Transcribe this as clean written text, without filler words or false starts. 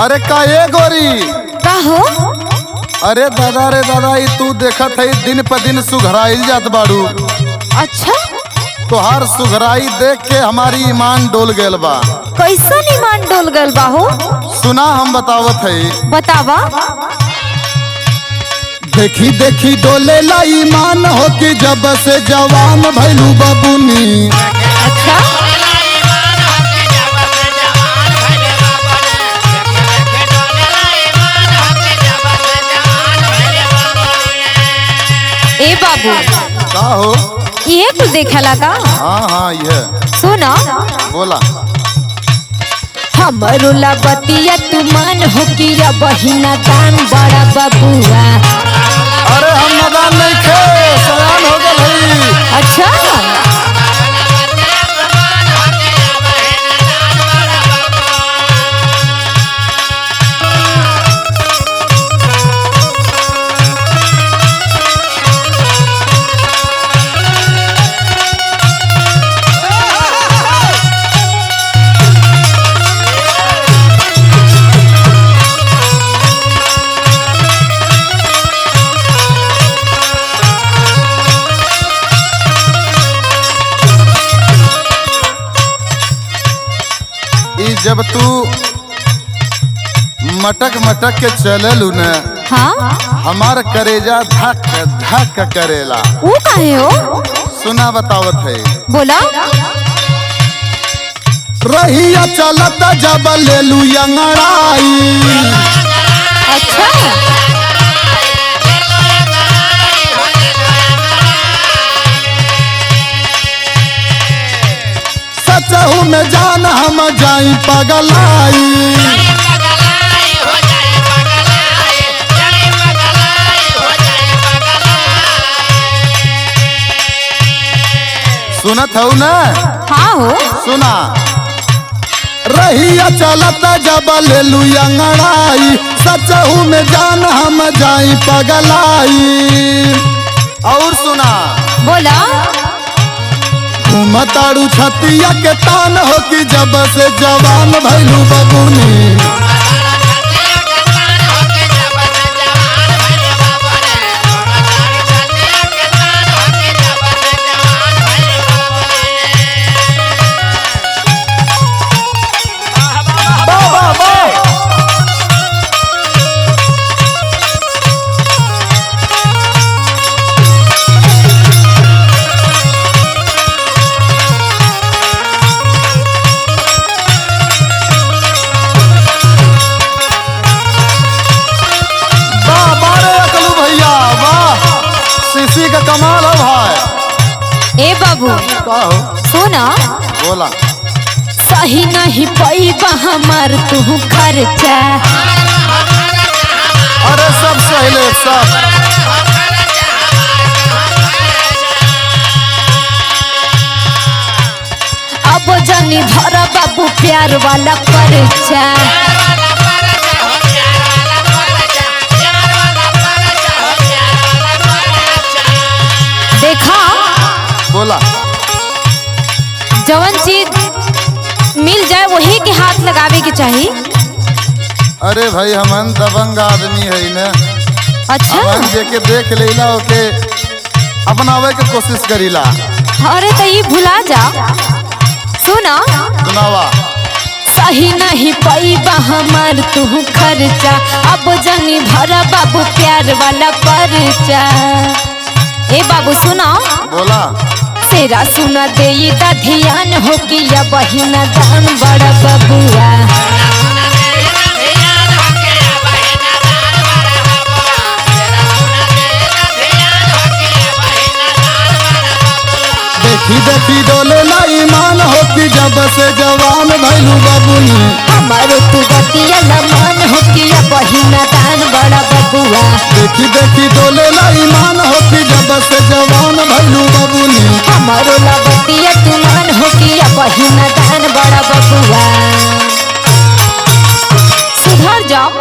अरे का ये गोरी का हो? अरे दादा रे दादा ई तू देखत है दिन पर दिन सुघराइल जात बाड़ू। अच्छा तोहार सुघराई देख के हमारी ईमान डोल गेल बा। कैसन ईमान डोल गल बा हो? सुना हम बतावत है। बतावा। देखी देखी डोले ला ईमान हो कि जब से जवान भैलू बबुनी। अच्छा ए बाबू का हो? ये तू देखला का? हाँ हाँ ये सुना बोला। हमरो ला बतिया तू मान हो कि बहिना दान बड़ा बबुआ। अरे हम मैदान नहीं खे सयान हो गल है। अच्छा जब तू मटक मटक के चललू न हाँ हमार करेजा धक धक करेला। वो काहे हो? सुना बतावत है। बोला। रहिया चलत जब लेलू अंगड़ाई। अच्छा सचहू में जान हम जाई पगलाई। सुनत हो न? हाँ हो। सुना रहिया चलत जब लेलू अंगड़ाई। सचहू में जान हम जाई पगलाई। और सुना बोला। घूमताड़ू छतिया के तान हो कि जब से जवान भैलू बबुनी। सीसी का कमाल है भाई। ए बाबू का हो? सुना। बोला। सही नहीं पैबा हमार तू खर्चा। अरे सब सही सब। अब जानी भरा बाबू प्यार वाला खर्चा। देखा बोला। जवन चीज मिल जाए वही के हाथ लगावे के चाहिए। अरे भाई हमन दबंग आदमी है न। अच्छा हमन जेके देख लेला ओके अपनावे के कोशिश करीला। अरे तो ये भुला जा। सुना सुनावा। सही नहीं पैबा हमार तू खर्चा। अब जानी भरा बाबू प्यार वाला परचा। ए बाबू सुना। बोला। तेरा सुना दे दा ध्यान हो कि बहिना दान बड़ा बबुआ। देखी देखी डोले ला ईमान हो कि जब से जवान भैलू बबुनी। हमारो तू बतिया मान हो कि बहिना दान बड़ा बबुआ। देखी देखी डोले ला ईमान हो कि जब से जवान भैलू बबुनी। हमारो ला बतिया तू मान हो कि बहिना दान बड़ा बबुआ। सुधर जाओ।